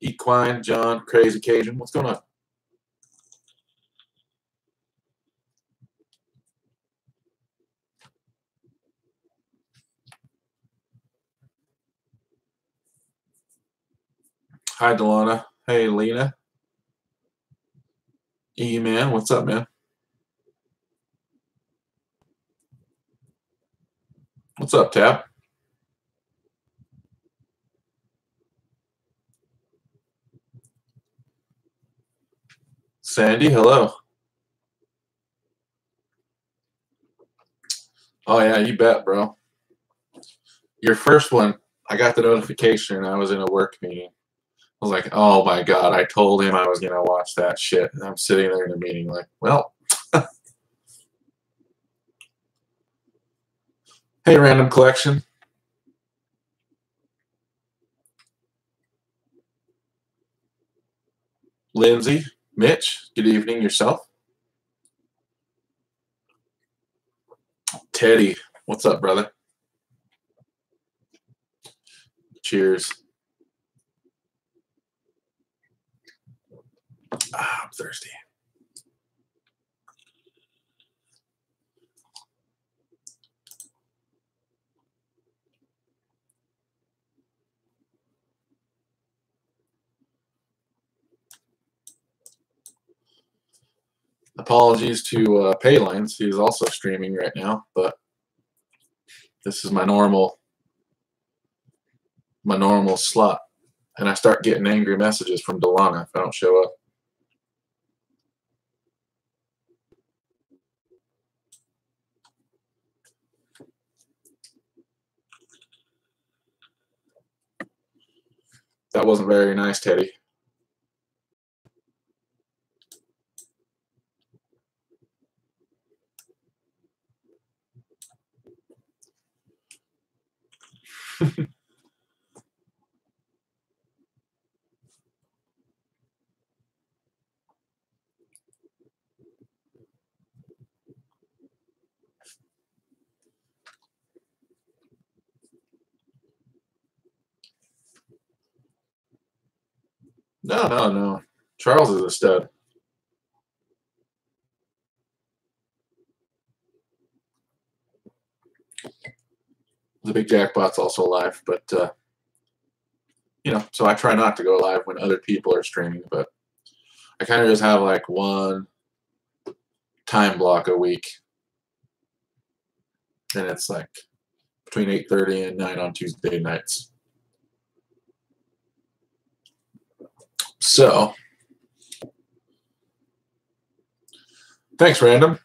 Equine, John, Crazy Cajun. What's going on? Hi, Delana. Hey, Lena. E-Man, what's up, man? What's up, Tab? Sandy, hello. Oh, yeah, you bet, bro. Your first one, I got the notification and I was in a work meeting. I was like, oh, my God, I told him I was going to watch that shit. And I'm sitting there in a meeting like, well. Hey, Random Collection. Lindsay, Mitch, good evening yourself. Teddy, what's up, brother? Cheers. I'm thirsty. Apologies to Paylines. He's also streaming right now, but this is my normal slot. And I start getting angry messages from Delana if I don't show up. That wasn't very nice, Teddy. No. Charles is a stud. The Big Jackpot's also live, but you know, so I try not to go live when other people are streaming, but I kind of just have like one time block a week, and it's like between 8:30 and 9 on Tuesday nights. So, thanks, Random.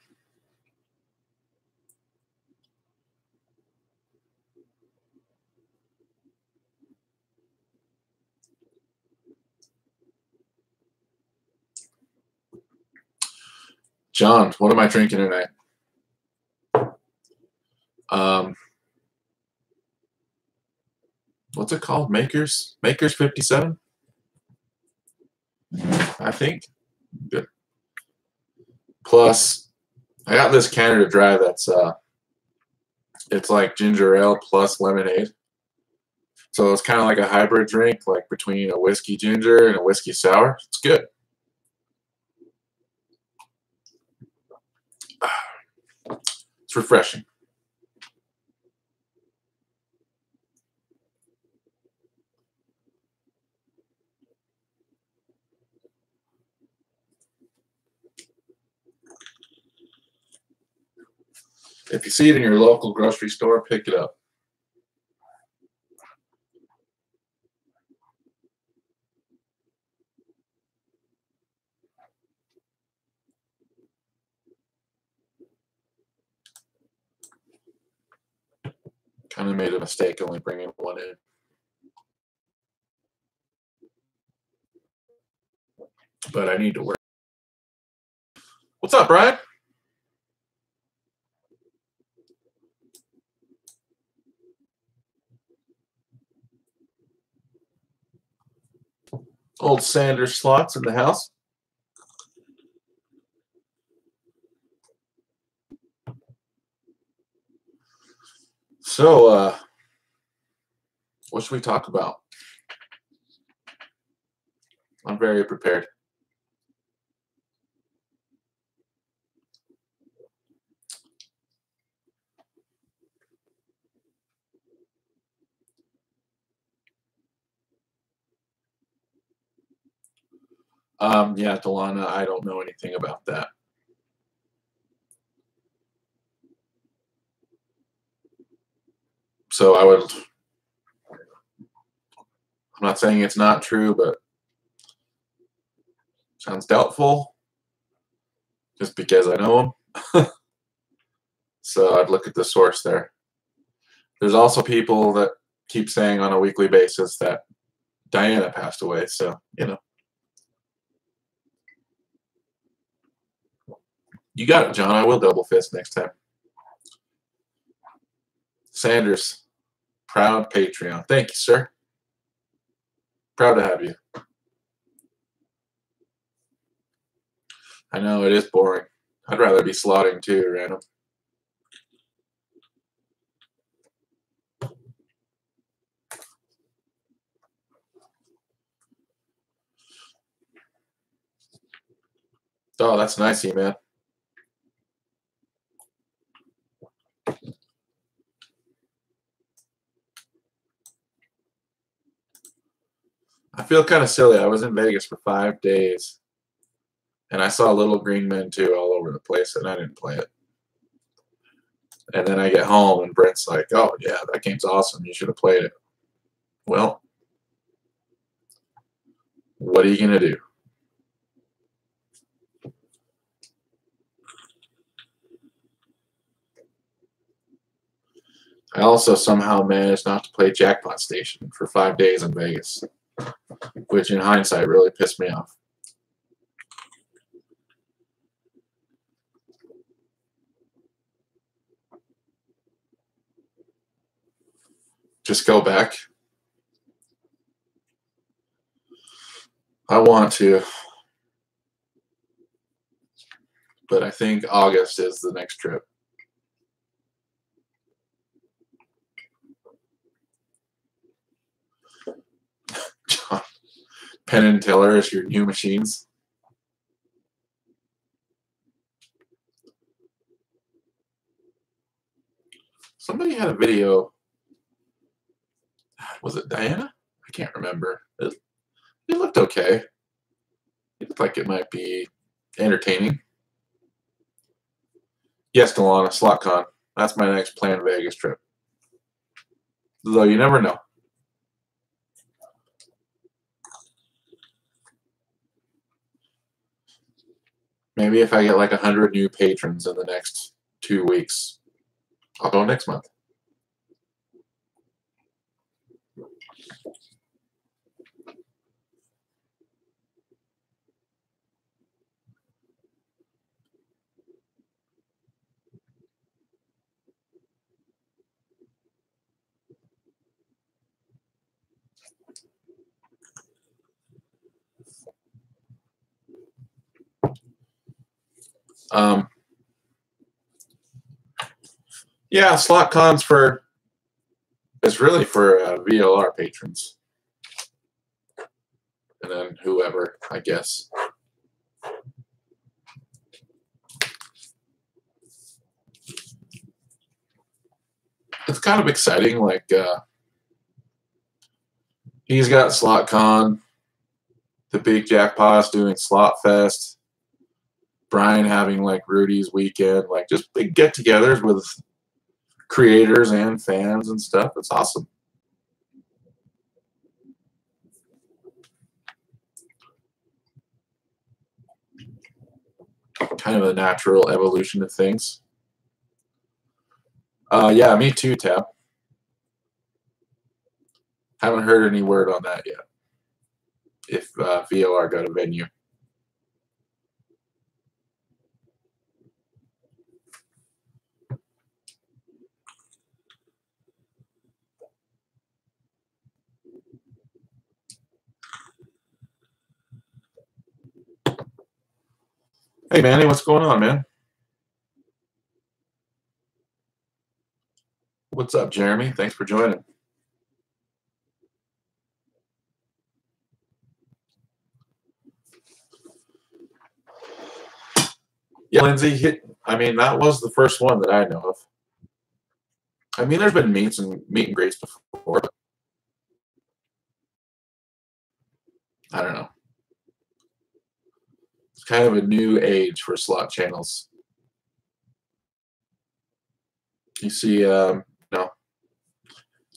John, what am I drinking tonight? What's it called? Makers 57? I think. Good. Plus, I got this Canada Dry that's it's like ginger ale plus lemonade. So it's kind of like a hybrid drink, like between a whiskey ginger and a whiskey sour. It's good. It's refreshing. If you see it in your local grocery store, pick it up. Kind of made a mistake only bringing one in. But I need to work. What's up, Brian? Old Sanders Slots in the house. So, what should we talk about? I'm very prepared. Yeah, Delana, I don't know anything about that. So I'm not saying it's not true, but sounds doubtful just because I know him. So I'd look at the source there. There's also people that keep saying on a weekly basis that Diana passed away. So, you know. You got it, John. I will double fist next time. Sanders, proud Patreon. Thank you, sir. Proud to have you. I know it is boring. I'd rather be slotting too, random. Oh, that's nice, man. I feel kind of silly. I was in Vegas for 5 days, and I saw Little Green Men 2 all over the place, and I didn't play it. And then I get home, and Brent's like, oh, yeah, that game's awesome. You should have played it. Well, what are you going to do? I also somehow managed not to play Jackpot Station for 5 days in Vegas, which in hindsight really pissed me off. Just go back. I want to, but I think August is the next trip. John, Penn and Teller is your new machines. Somebody had a video. Was it Diana? I can't remember. It looked okay. It looked like it might be entertaining. Yes, Delana, SlotCon. That's my next planned Vegas trip. Though you never know. Maybe if I get like 100 new patrons in the next 2 weeks, I'll go next month. Yeah, SlotCon's it's really for VLR patrons. And then whoever, I guess. It's kind of exciting. Like, he's got SlotCon, the big jackpots doing Slot Fest, Brian having like Rudy's weekend, like just big get-togethers with creators and fans and stuff. It's awesome. Kind of a natural evolution of things. Yeah, me too, Tab. Haven't heard any word on that yet. If VLR got a venue. Hey, Manny, what's going on, man? What's up, Jeremy? Thanks for joining. Yeah, Lindsay hit. I mean, that was the first one that I know of. I mean, there's been meet and greets before, but I don't know. It's kind of a new age for slot channels. You see,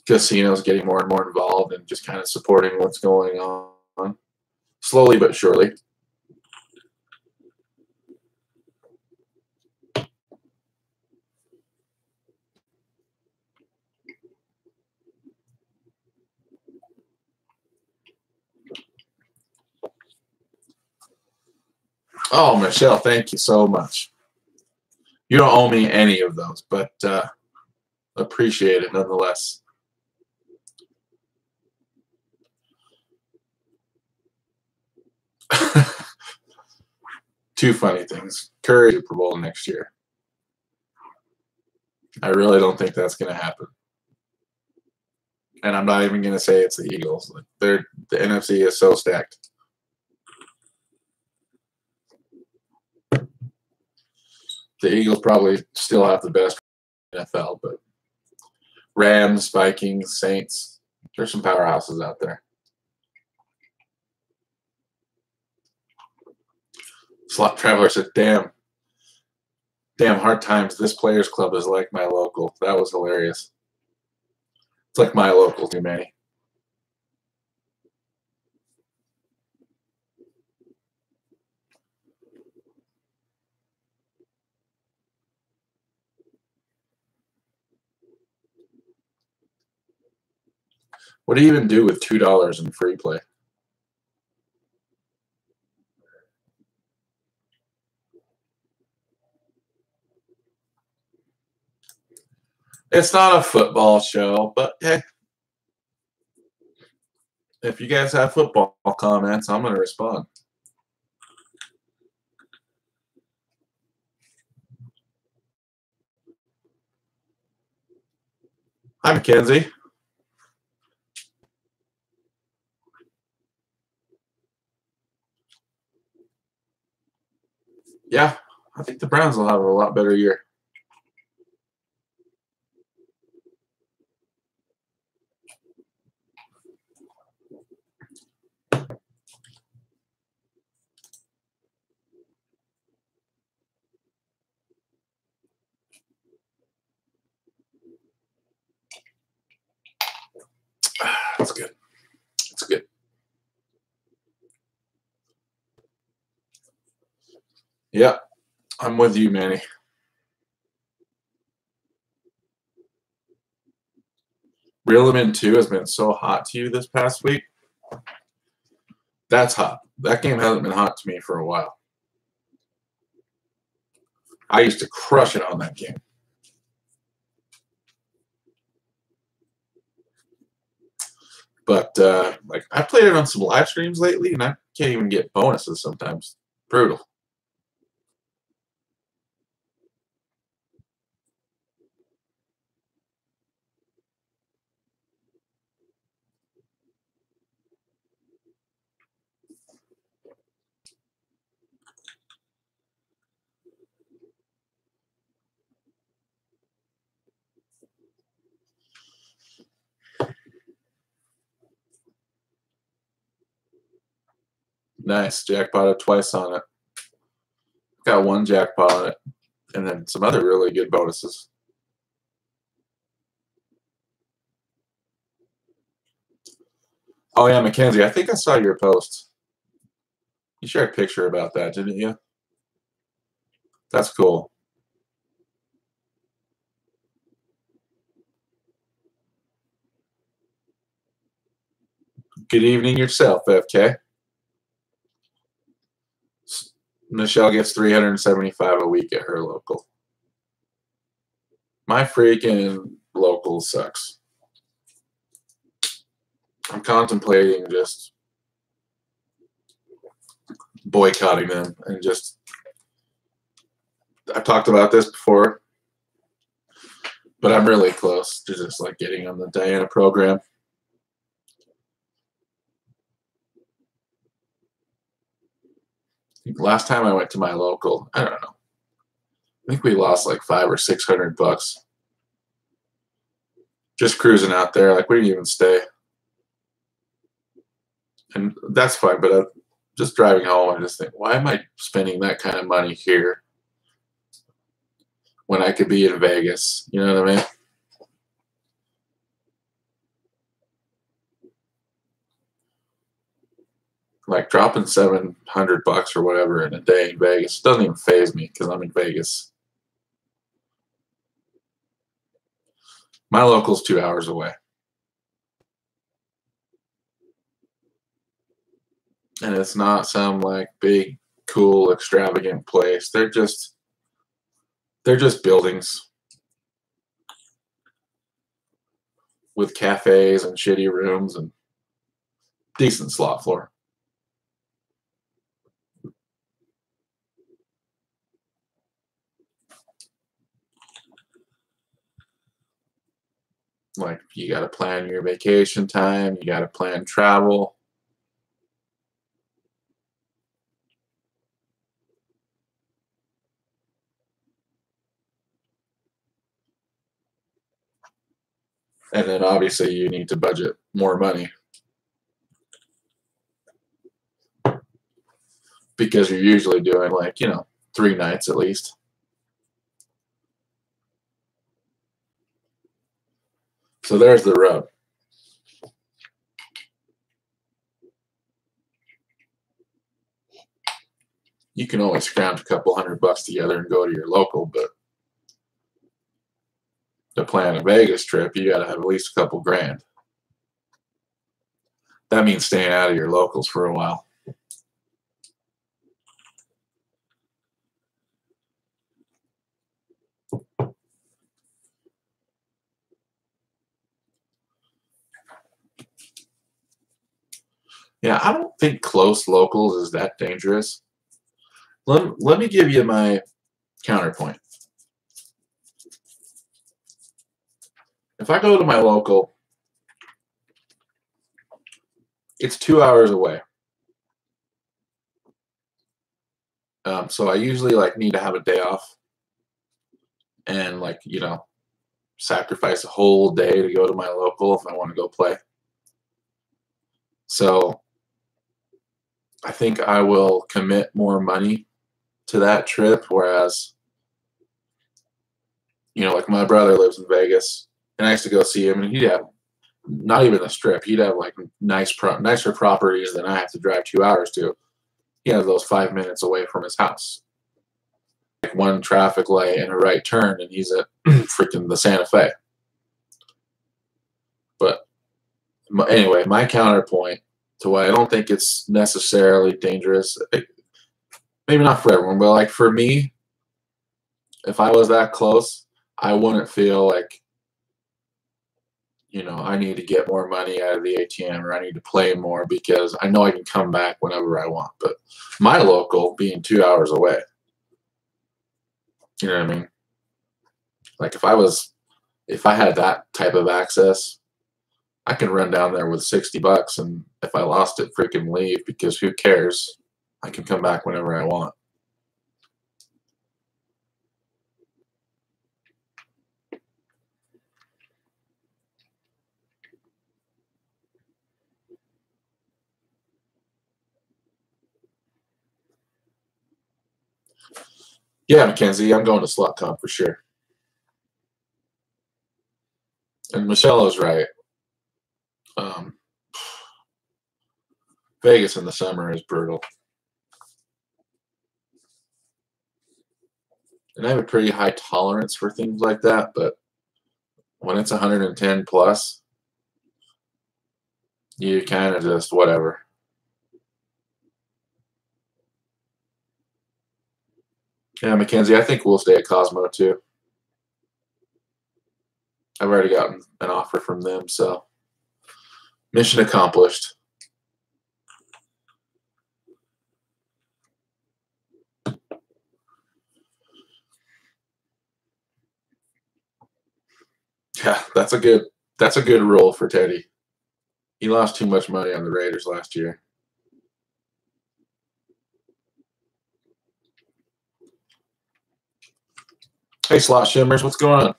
casinos getting more and more involved and just kind of supporting what's going on, slowly but surely. Oh, Michelle, thank you so much. You don't owe me any of those, but appreciate it nonetheless. Two funny things. Curry Super Bowl next year. I really don't think that's going to happen. And I'm not even going to say it's the Eagles. The NFC is so stacked. The Eagles probably still have the best NFL, but Rams, Vikings, Saints, there's some powerhouses out there. Slot Traveler said, damn hard times. This players club is like my local. That was hilarious. It's like my local too, Manny. What do you even do with $2 in free play? It's not a football show, but hey, if you guys have football comments, I'm going to respond. Hi, Mackenzie. Yeah, I think the Browns will have a lot better year. That's good. That's good. Yeah, I'm with you, Manny. Reel 'Em In 2 has been so hot to you this past week. That's hot. That game hasn't been hot to me for a while. I used to crush it on that game. But like I played it on some live streams lately, and I can't even get bonuses sometimes. Brutal. Nice. Jackpotted twice on it. Got one jackpot on it. And then some other really good bonuses. Oh, yeah, Mackenzie, I think I saw your post. You shared a picture about that, didn't you? That's cool. Good evening yourself, FK. Michelle gets $375 a week at her local. My freaking local sucks. I'm contemplating just boycotting them and just I've talked about this before, but I'm really close to just like getting on the Diana program. Last time I went to my local, I don't know, think we lost like $500 or $600 just cruising out there. Like, we didn't even stay, and that's fine. But just driving home, I just think, why am I spending that kind of money here when I could be in Vegas? You know what I mean? Like, dropping $700 or whatever in a day in Vegas doesn't even faze me because I'm in Vegas. My local's 2 hours away. And it's not some like big, cool, extravagant place. They're just buildings with cafes and shitty rooms and decent slot floor. Like, you got to plan your vacation time. You got to plan travel. And then obviously you need to budget more money because you're usually doing like, 3 nights at least. So there's the rub. You can always scrounge a couple $100 together and go to your local, but to plan a Vegas trip, you got to have at least a couple grand. That means staying out of your locals for a while. Yeah, I don't think close locals is that dangerous. Let me give you my counterpoint. If I go to my local, it's 2 hours away. So I usually like need to have a day off and like, sacrifice a whole day to go to my local if I want to go play. So I think I will commit more money to that trip, whereas, like my brother lives in Vegas, and I used to go see him, and he'd have not even a strip. He'd have like nicer properties than I have to drive 2 hours to. He has those 5 minutes away from his house. Like one traffic light and a right turn, and he's at freaking the Santa Fe. But anyway, my counterpoint to why I don't think it's necessarily dangerous, maybe not for everyone, but like for me, if I was that close, I wouldn't feel like, I need to get more money out of the ATM or I need to play more because I know I can come back whenever I want. But my local being 2 hours away, you know what I mean? Like if I had that type of access, I can run down there with $60, and if I lost it, freaking leave, because who cares? I can come back whenever I want. Yeah, Mackenzie, I'm going to SLOTGASM for sure. And Michelle is right. Vegas in the summer is brutal. And I have a pretty high tolerance for things like that, but when it's 110 plus, you kind of just whatever. Yeah, Mackenzie, I think we'll stay at Cosmo too. I've already gotten an offer from them, so mission accomplished. Yeah, that's a good rule for Teddy. He lost too much money on the Raiders last year. Hey, Slot Shimmers, what's going on?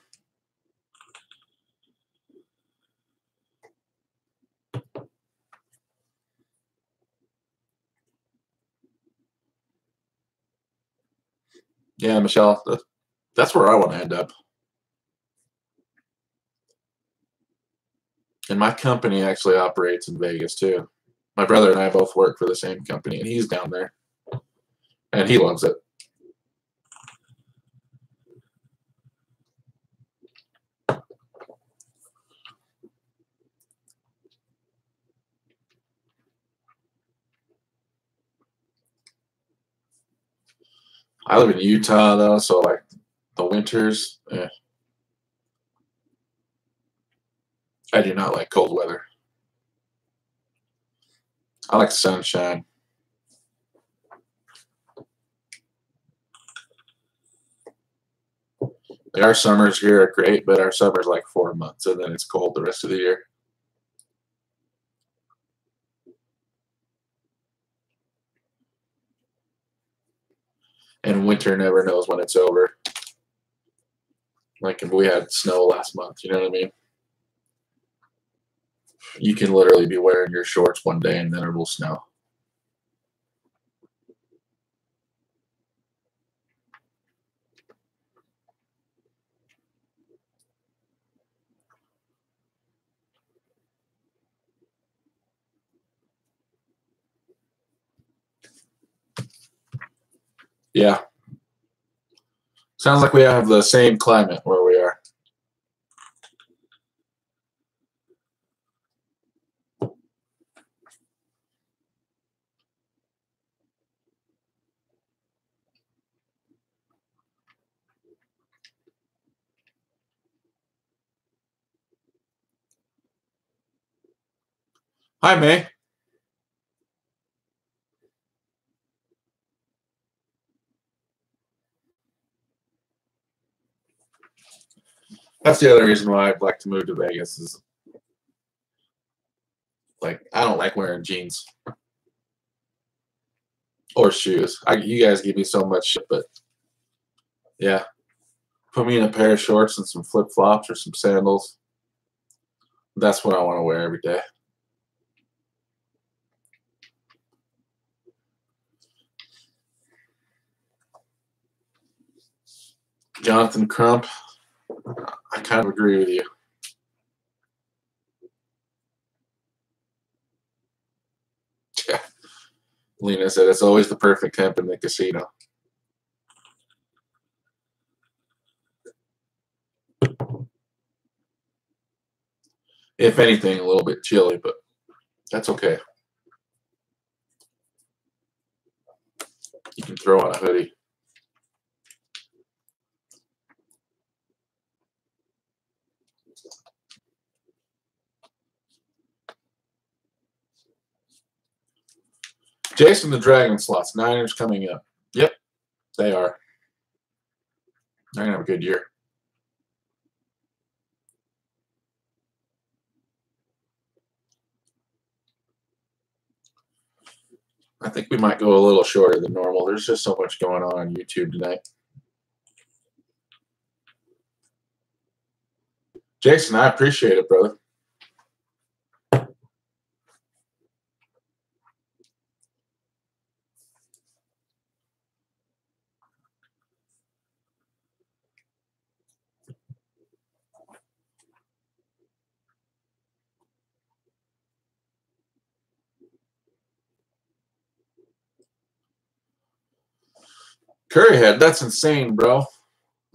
Yeah, Michelle, that's where I want to end up. And my company actually operates in Vegas too. My brother and I both work for the same company, and he's down there, and he loves it. I live in Utah though, so like the winters, I do not like cold weather. I like sunshine. Our summers here are great, but our summer's like 4 months, and then it's cold the rest of the year. And winter never knows when it's over. Like if we had snow last month, you know what I mean? You can literally be wearing your shorts one day and then it will snow. Yeah. Sounds like we have the same climate where we are. Hi, May. That's the other reason why I'd like to move to Vegas is like I don't like wearing jeans or shoes. You guys give me so much shit, but yeah, put me in a pair of shorts and some flip flops or some sandals. That's what I want to wear every day. Jonathan Crump, I kind of agree with you. Yeah. Lena said it's always the perfect temp in the casino. If anything, a little bit chilly, but that's okay. You can throw on a hoodie. Jason the Dragon slots. Niners coming up. Yep, they are. They're going to have a good year. I think we might go a little shorter than normal. There's just so much going on YouTube tonight. Jason, I appreciate it, brother. Curryhead, that's insane, bro.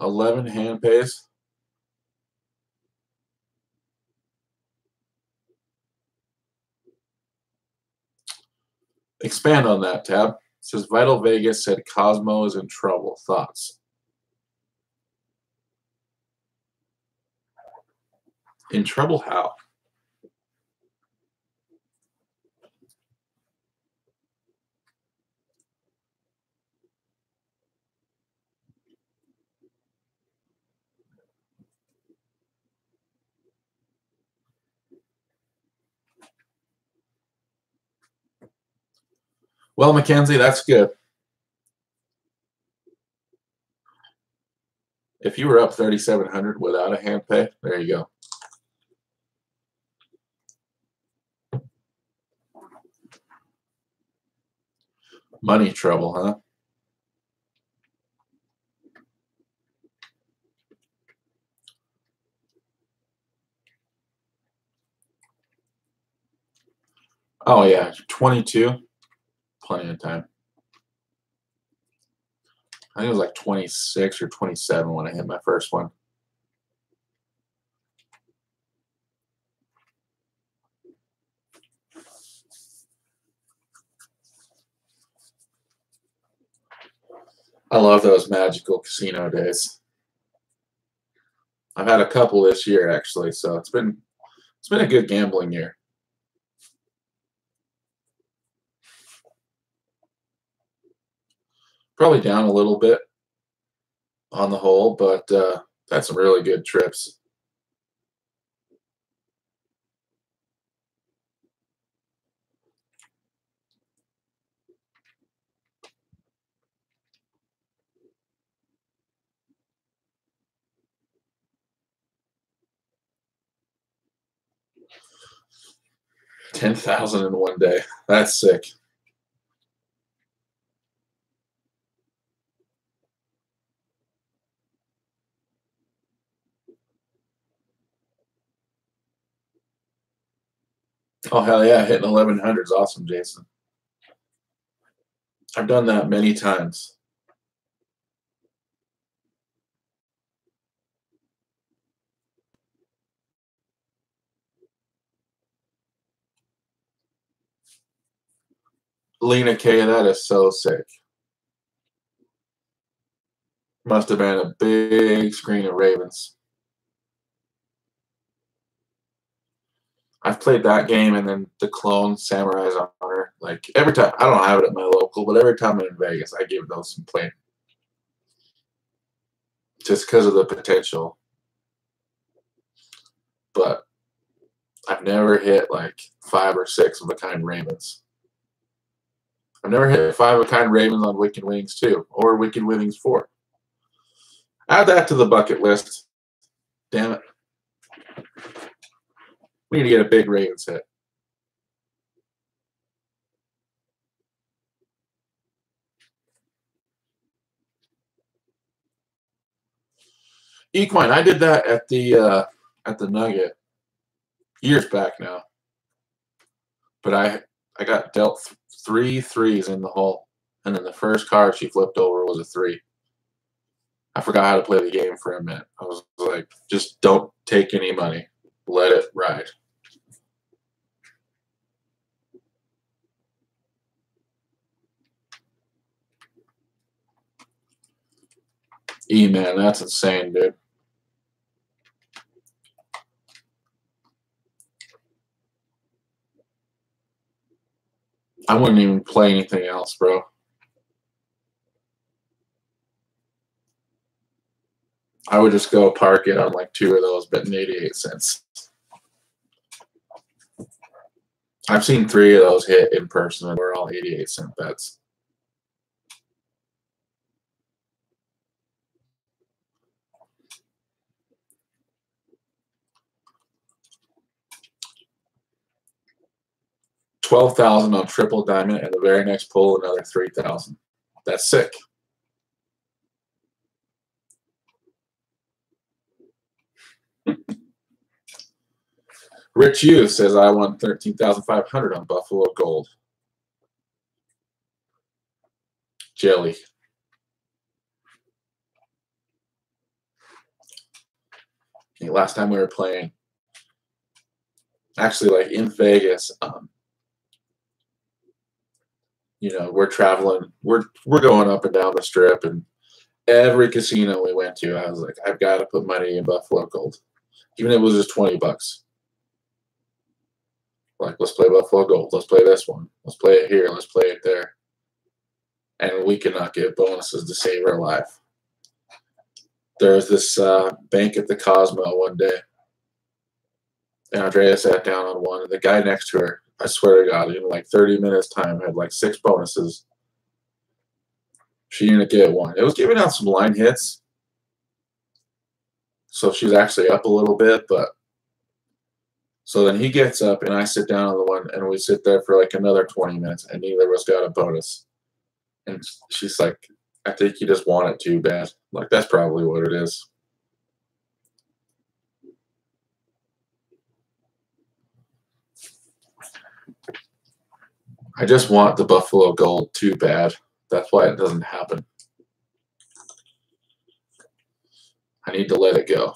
11 hand pays. Expand on that, Tab. It says Vital Vegas said Cosmo is in trouble. Thoughts? In trouble how? Well, Mackenzie, that's good. If if you were up 3,700 without a hand pay, there you go. Money trouble, huh? Oh, yeah, 22. Plenty of time. I think it was like 26 or 27 when I hit my first one. I love those magical casino days. I've had a couple this year, actually, so it's been a good gambling year. Probably down a little bit on the whole, but had some really good trips. $10,000 in one day. That's sick. Oh, hell yeah. Hitting 1,100 is awesome, Jason. I've done that many times. Lena K, that is so sick. Must have been a big screen of Ravens. I've played that game and then the clone Samurai's Honor. Like every time, I don't have it at my local, but every time I'm in Vegas, I give those some play. Just because of the potential. But I've never hit like 5 or 6 of a kind Ravens. I've never hit 5 of a kind Ravens on Wicked Wings 2 or Wicked Wings 4. Add that to the bucket list. Damn it. We need to get a big Ravens hit. Equine, I did that at the Nugget years back now. But I got dealt 3 threes in the hole. And then the first card she flipped over was a 3. I forgot how to play the game for a minute. I was like, just don't take any money. Let it ride. Man, that's insane, dude. I wouldn't even play anything else, bro. I would just go park it on like 2 of those, betting 88 cents. I've seen 3 of those hit in person, and we're all 88-cent bets. $12,000 on triple diamond, and the very next pull, another $3,000. That's sick. Rich U says I won $13,500 on Buffalo Gold. Jelly. Okay, last time we were playing, actually, like in Vegas, you know, we're traveling, we're going up and down the strip, and every casino we went to, I was like, I've got to put money in Buffalo Gold, even if it was just $20. Like, let's play Buffalo Gold. Let's play this one. Let's play it here. Let's play it there. And we cannot get bonuses to save our life. There was this bank at the Cosmo one day, and Andrea sat down on one, and the guy next to her, I swear to God, in like 30 minutes time, had like 6 bonuses. She didn't get one. It was giving out some line hits, So she's actually up a little bit, but so then he gets up and I sit down on the one and we sit there for like another 20 minutes and neither of us got a bonus. And she's like, I think you just want it too bad. Like, that's probably what it is. I just want the Buffalo Gold too bad. That's why it doesn't happen. I need to let it go.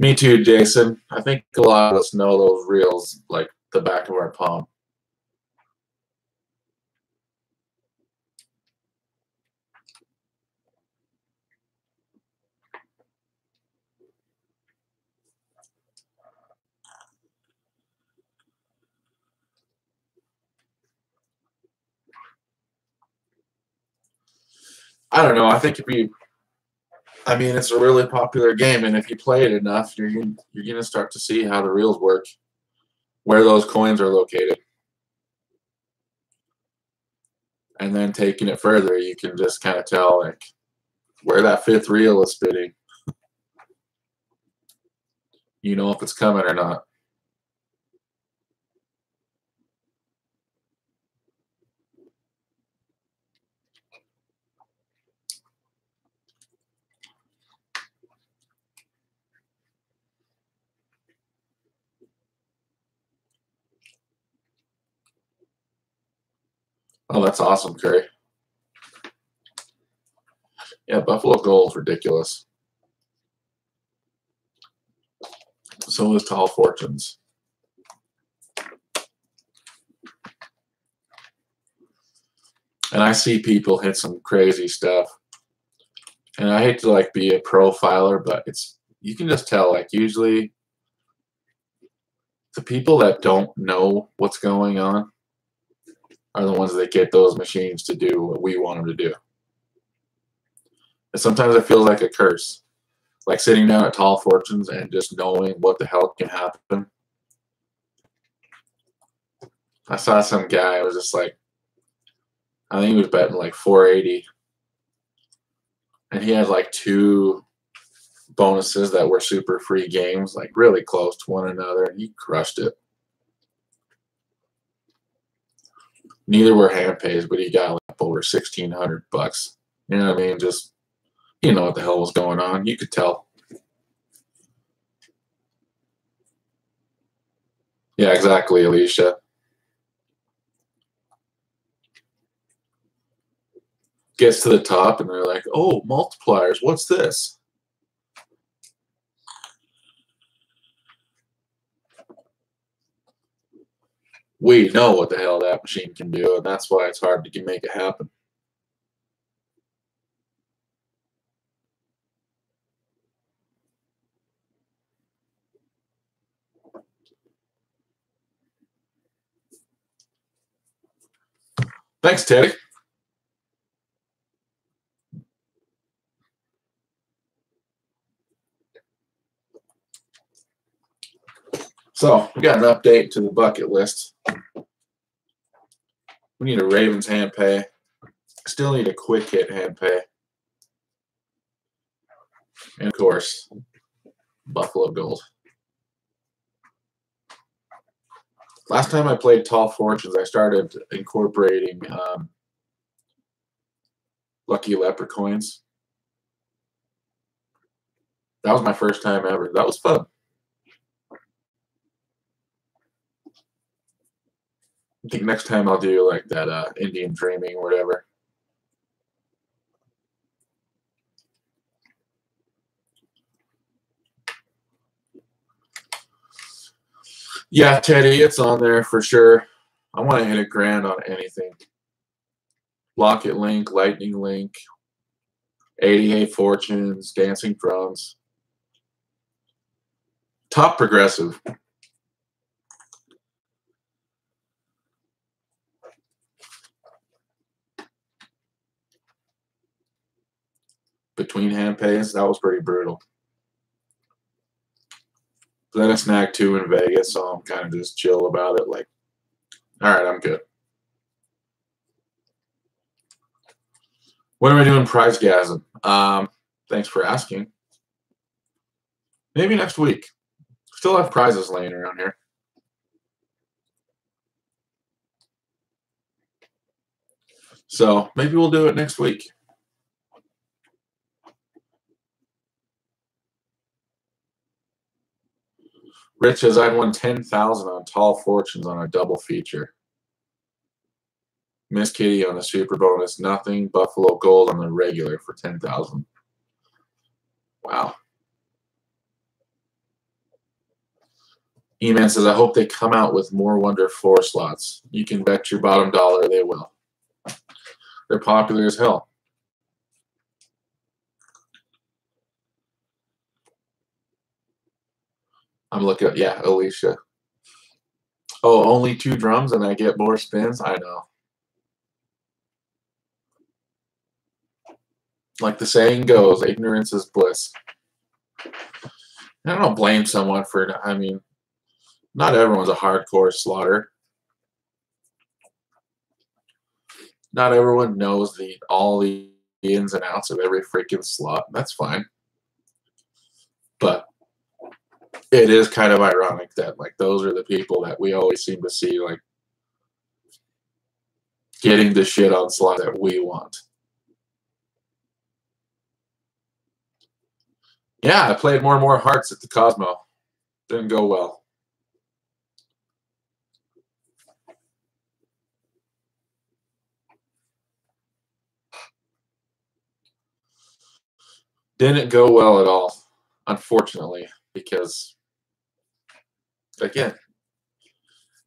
Me too, Jason. I think a lot of us know those reels like the back of our palm. I don't know. I think I mean, it's a really popular game, and if you play it enough, you're gonna start to see how the reels work, where those coins are located, and then taking it further, you can just kind of tell like where that fifth reel is spinning. You know if it's coming or not. Oh, that's awesome, Curry. Yeah, Buffalo Gold's ridiculous. So is Tall Fortunes. And I see people hit some crazy stuff. And I hate to like be a profiler, but you can just tell like usually the people that don't know what's going on are the ones that get those machines to do what we want them to do. And sometimes it feels like a curse. Like sitting down at Tall Fortunes and just knowing what the hell can happen. I saw some guy, was just like, I think he was betting like 480. And he had like two bonuses that were super free games, like really close to one another, and he crushed it. Neither were hand pays, but he got like over $1,600. You know what I mean? Just, you know what the hell was going on. You could tell. Yeah, exactly, Alicia. Gets to the top and they're like, oh, multipliers, what's this? We know what the hell that machine can do, and that's why it's hard to make it happen. Thanks, Teddy. So we got an update to the bucket list. We need a Ravens hand pay. Still need a quick hit hand pay. And of course, Buffalo Gold. Last time I played Tall Fortunes, I started incorporating Lucky Leopard coins. That was my first time ever. That was fun. I think next time I'll do like that Indian Dreaming or whatever. Yeah, Teddy, it's on there for sure. I want to hit $1,000 on anything. Locket Link, Lightning Link, 88 Fortunes, Dancing Drums. Top Progressive. Between hand pays, that was pretty brutal. But then I snagged 2 in Vegas, so I'm kind of just chill about it. Like, all right, I'm good. What am I doing SLOTGASM? Thanks for asking. Maybe next week. Still have prizes laying around here. So maybe we'll do it next week. Rich says I'd won 10,000 on Tall Fortunes on a double feature. Miss Kitty on the super bonus, nothing. Buffalo Gold on the regular for 10,000. Wow. E-Man says, I hope they come out with more Wonder 4 slots. You can bet your bottom dollar they will. They're popular as hell. I'm looking at, yeah, Alicia. Oh, only 2 drums and I get more spins? I know. Like the saying goes, ignorance is bliss. I don't blame someone for, I mean, not everyone's a hardcore slotter. Not everyone knows all the ins and outs of every freaking slot. That's fine. But it is kind of ironic that, like, those are the people that we always seem to see, like, getting the shit on slot that we want. Yeah, I played more and more hearts at the Cosmo. Didn't go well. Didn't go well at all, unfortunately, because, again,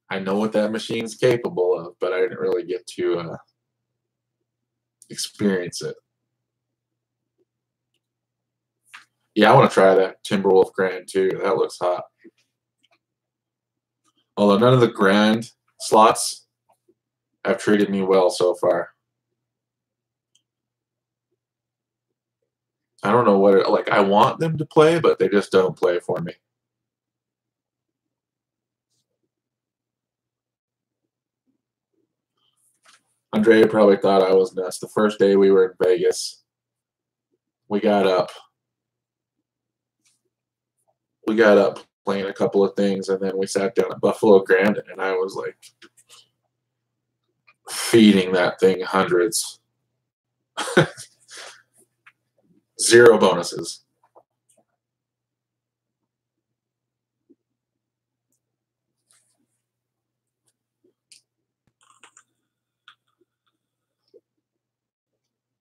I know what that machine's capable of, but I didn't really get to experience it. Yeah, I want to try that Timberwolf Grand too. That looks hot. Although none of the Grand slots have treated me well so far. I don't know what it, like, I want them to play, but they just don't play for me. Andrea probably thought I was nuts. The first day we were in Vegas, we got up playing a couple of things, and then we sat down at Buffalo Grand, and I was like feeding that thing hundreds. 0 bonuses.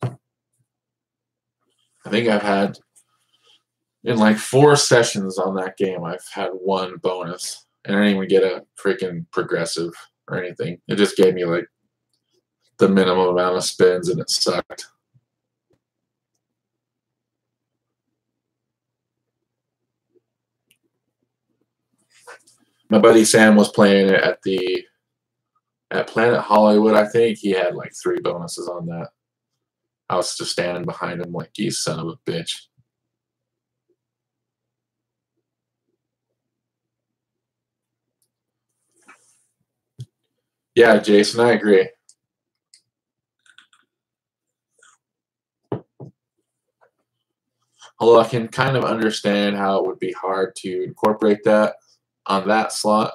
I think I've had, in like 4 sessions on that game, I've had 1 bonus. And I didn't even get a freaking progressive or anything. It just gave me like the minimum amount of spins, and it sucked. My buddy Sam was playing it at Planet Hollywood, I think. He had like 3 bonuses on that. I was just standing behind him like, you son of a bitch. Yeah, Jason, I agree. Although I can kind of understand how it would be hard to incorporate that on that slot.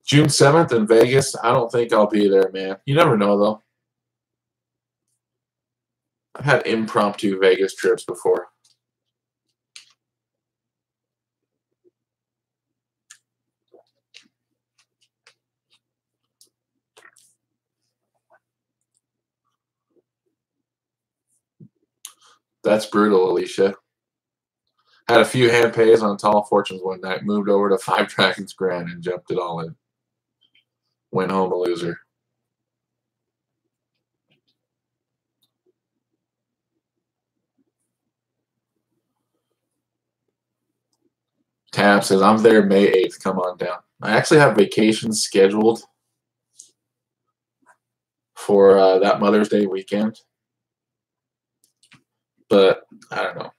June 7th in Vegas, I don't think I'll be there, man. You never know, though. I've had impromptu Vegas trips before. That's brutal, Alicia. Had a few hand pays on Tall Fortunes one night, moved over to 5 Dragons Grand and jumped it all in. Went home a loser. Tab says, I'm there May 8th. Come on down. I actually have vacations scheduled for that Mother's Day weekend. But I don't know.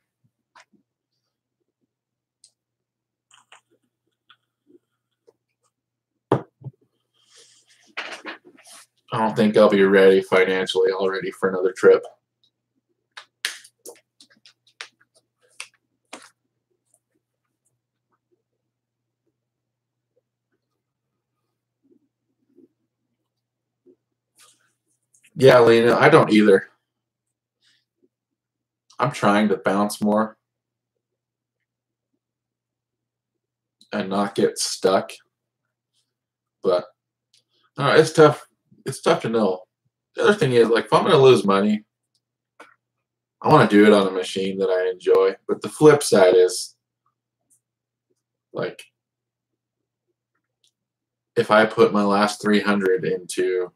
I don't think I'll be ready financially already for another trip. Yeah, Lena, I don't either. I'm trying to bounce more and not get stuck. But it's tough. It's tough to know. The other thing is, like, if I'm going to lose money, I want to do it on a machine that I enjoy. But the flip side is, like, if I put my last 300 into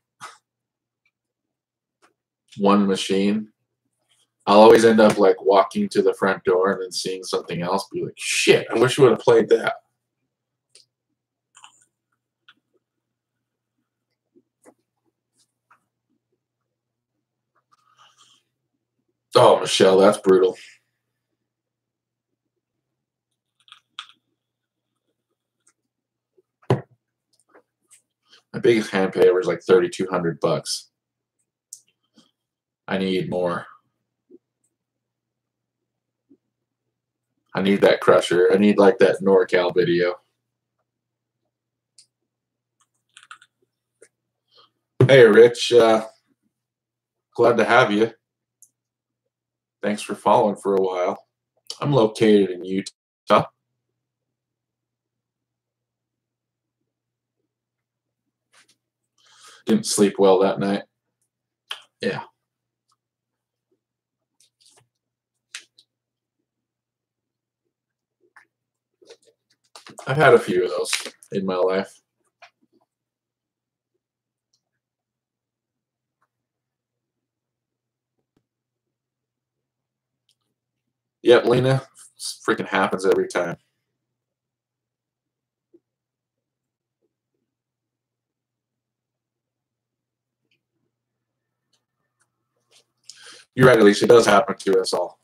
one machine, I'll always end up like walking to the front door and then seeing something else, be like, shit, I wish we would have played that. Oh, Michelle, that's brutal. My biggest hand payover is like $3,200. I need more. I need that crusher. I need like that NorCal video. Hey, Rich. Glad to have you. Thanks for following for a while. I'm located in Utah. Didn't sleep well that night. Yeah. I've had a few of those in my life. Yep, Lena. Freaking happens every time. You're right, Alicia. It does happen to us all.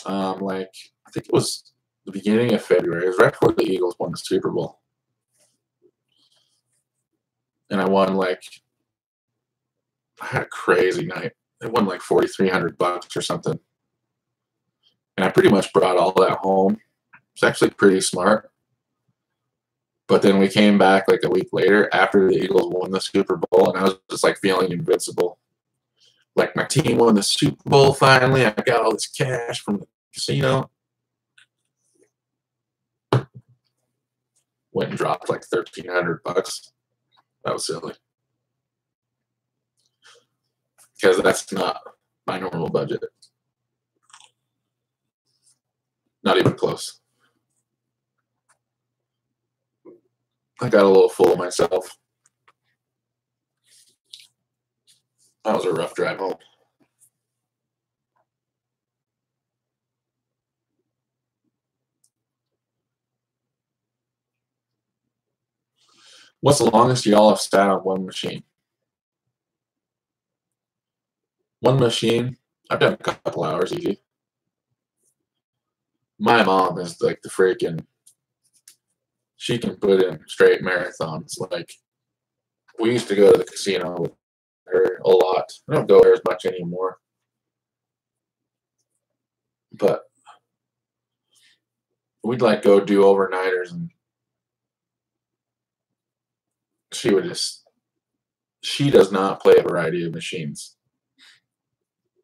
Like, I think it was the beginning of February. It was right before the Eagles won the Super Bowl. And I won, like, I had a crazy night. I won like $4,300 or something. And I pretty much brought all that home. It's actually pretty smart. But then we came back like a week later after the Eagles won the Super Bowl, and I was just like feeling invincible. Like, my team won the Super Bowl finally. I got all this cash from the casino. Went and dropped like $1,300. That was silly. Because that's not my normal budget. Not even close. I got a little full of myself. That was a rough drive home. What's the longest y'all have sat on one machine? One machine, I've done a couple hours easy. My mom is like the freaking, she can put in straight marathons. Like, we used to go to the casino with her a lot. I don't go there as much anymore. But we'd like go do overnighters, and she would just, she does not play a variety of machines.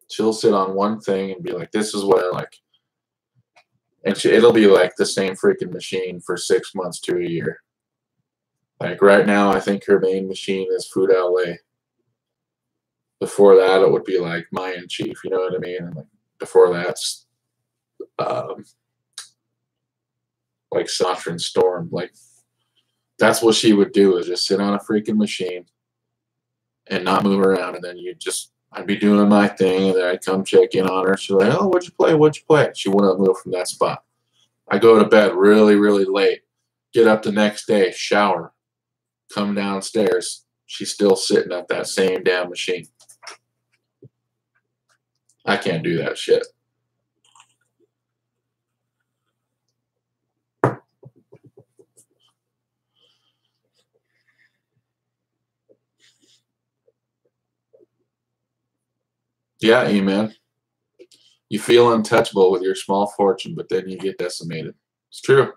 She'll sit on one thing and be like, this is what I like. And it'll be like the same freaking machine for 6 months to a year. Like, right now, I think her main machine is Food LA. Before that, it would be like Mayan Chief, you know what I mean? And like before that's like Sovereign Storm. Like, that's what she would do, is just sit on a freaking machine and not move around. And then I'd be doing my thing, and then I'd come check in on her. She's like, oh, what'd you play? What'd you play? She wouldn't move from that spot. I go to bed really, really late, get up the next day, shower, come downstairs. She's still sitting at that same damn machine. I can't do that shit. Yeah, E-Man. You feel untouchable with your small fortune, but then you get decimated. It's true.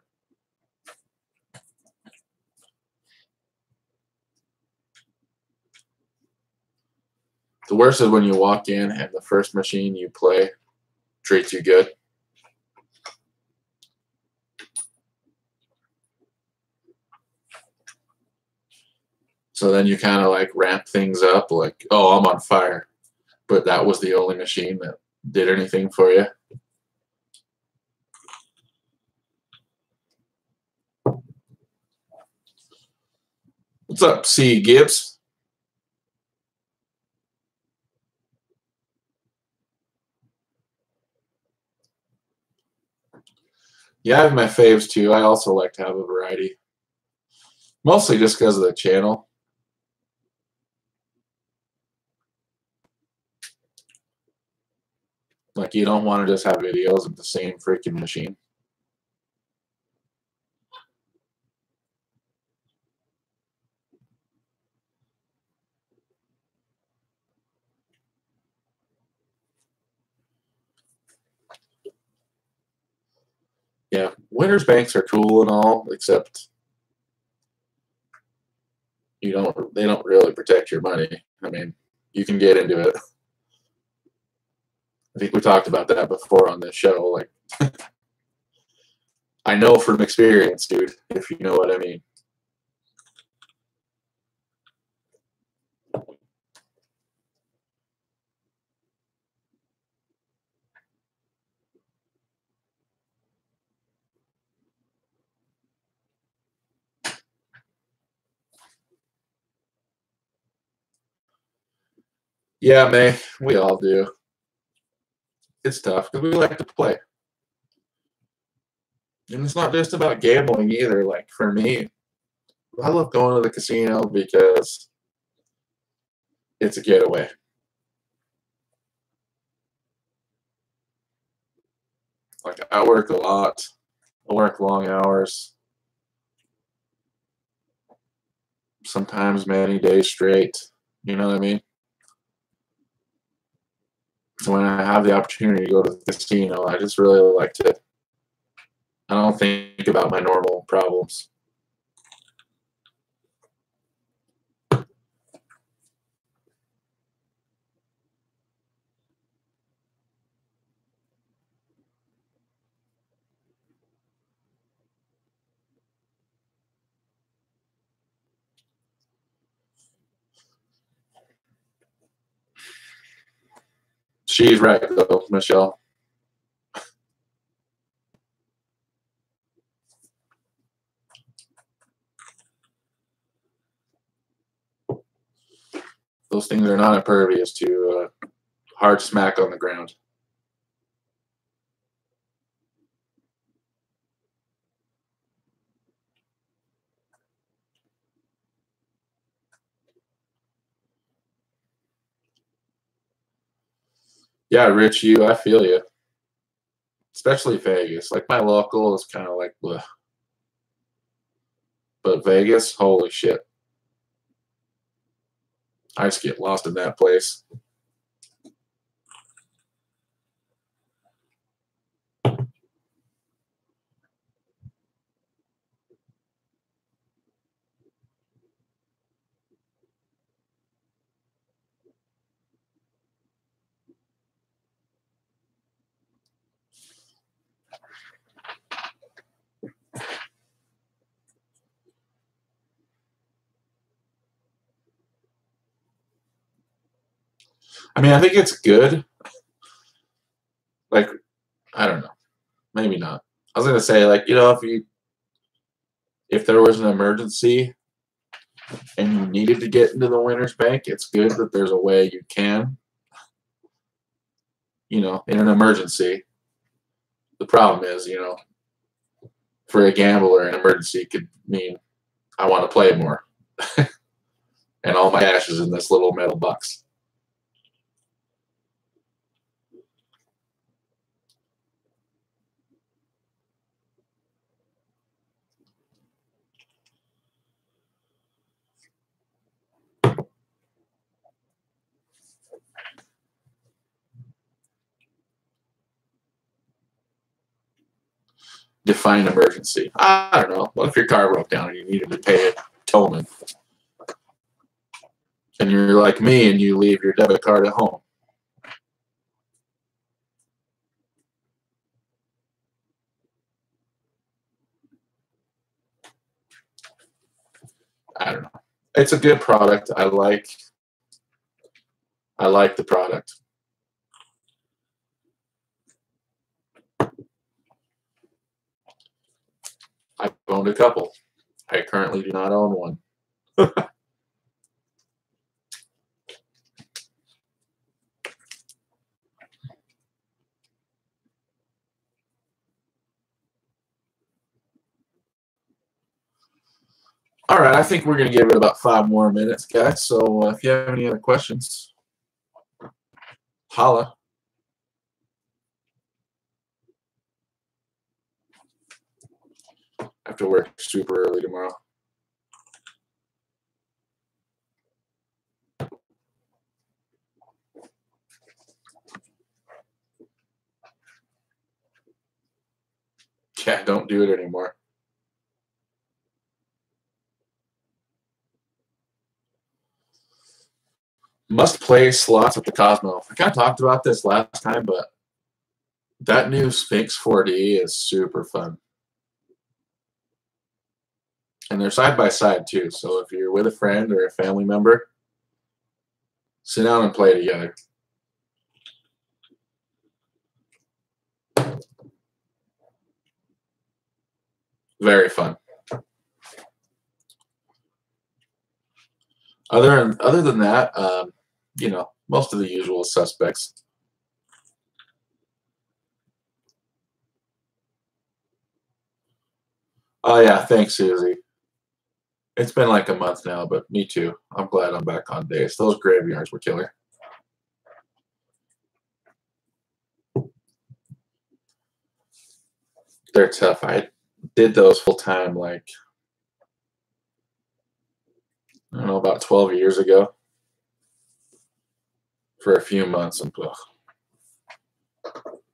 The worst is when you walk in and the first machine you play treats you good. So then you kind of like ramp things up like, oh, I'm on fire. But that was the only machine that did anything for you. What's up, C. Gibbs? Yeah, I have my faves too. I also like to have a variety. Mostly just because of the channel. Like, you don't want to just have videos of the same freaking machine. Yeah, winners banks are cool and all, except they don't really protect your money. I mean, you can get into it. I think we talked about that before on this show. Like, I know from experience, dude, if you know what I mean. Yeah, man, we all do. It's tough because we like to play. And it's not just about gambling either. Like, for me, I love going to the casino because it's a getaway. Like, I work a lot. I work long hours. Sometimes many days straight. You know what I mean? So when I have the opportunity to go to the casino, I just really like to. I don't think about my normal problems. She's right, though, Michelle. Those things are not impervious to hard smack on the ground. Yeah, Rich, I feel you. Especially Vegas. Like, my local is kind of like, bleh. But Vegas, holy shit. I just get lost in that place. I mean, I think it's good. Like, I don't know. Maybe not. I was going to say, like, if there was an emergency and you needed to get into the winner's bank, it's good that there's a way you can, in an emergency. The problem is, for a gambler, an emergency could mean I want to play more. And all my cash is in this little metal box. define emergency? I don't know. What if your car broke down and you needed to pay a towman? And you're like me and you leave your debit card at home. I don't know. It's a good product. I like the product. I've owned a couple. I currently do not own one. All right, I think we're going to give it about 5 more minutes, guys. So if you have any other questions, holla. I have to work super early tomorrow. Yeah, don't do it anymore. Must play slots at the Cosmo. I kind of talked about this last time, but that new Sphinx 4D is super fun. And they're side by side too. So if you're with a friend or a family member, sit down and play together. Very fun. Other than that, you know, most of the usual suspects. Oh yeah, thanks, Susie. It's been like a month now, but me too. I'm glad I'm back on days. Those graveyards were killer. They're tough. I did those full time like, I don't know, about 12 years ago for a few months. And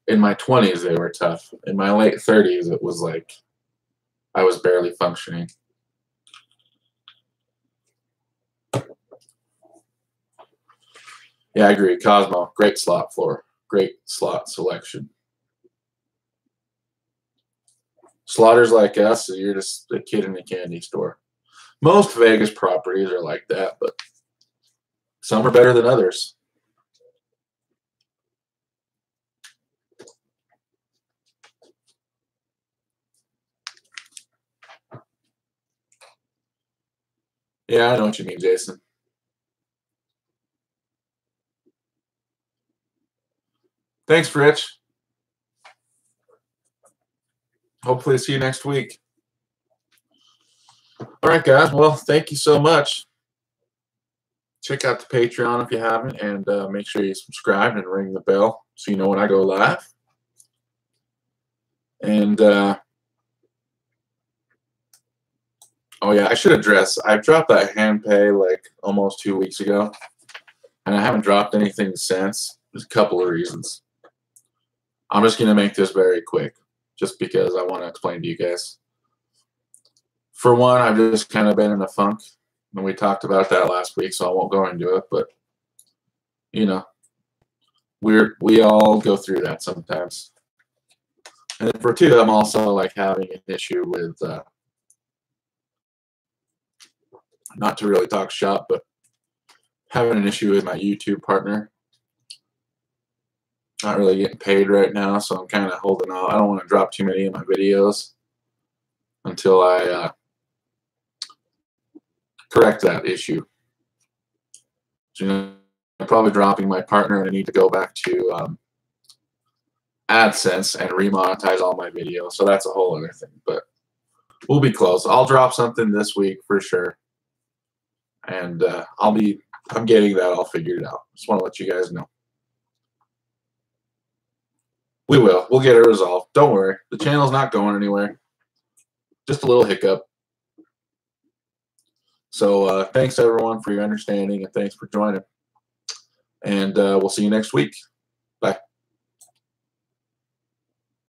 in my 20s, they were tough. In my late 30s, it was like I was barely functioning. Yeah, I agree. Cosmo, great slot floor. Great slot selection. Slotters like us, you're just a kid in a candy store. Most Vegas properties are like that, but some are better than others. Yeah, I know what you mean, Jason. Thanks, Rich. Hopefully see you next week. All right, guys. Well, thank you so much. Check out the Patreon if you haven't, and make sure you subscribe and ring the bell so you know when I go live. And, oh yeah, I should address, I dropped that hand pay like almost 2 weeks ago, and I haven't dropped anything since. There's a couple of reasons. I'm just going to make this very quick, just because I want to explain to you guys. For one, I've just kind of been in a funk, and we talked about that last week, so I won't go into it, but, you know, we all go through that sometimes. And then for two, I'm also like having an issue with, not to really talk shop, but having an issue with my YouTube partner. Not really getting paid right now, so I'm kind of holding out. I don't want to drop too many of my videos until I correct that issue. So, you know, I'm probably dropping my partner, and I need to go back to AdSense and remonetize all my videos. So that's a whole other thing, but we'll be close. I'll drop something this week for sure, and I'm getting that all figured out. Just want to let you guys know. We will. We'll get it resolved. Don't worry. The channel's not going anywhere. Just a little hiccup. So thanks, everyone, for your understanding, and thanks for joining. And we'll see you next week.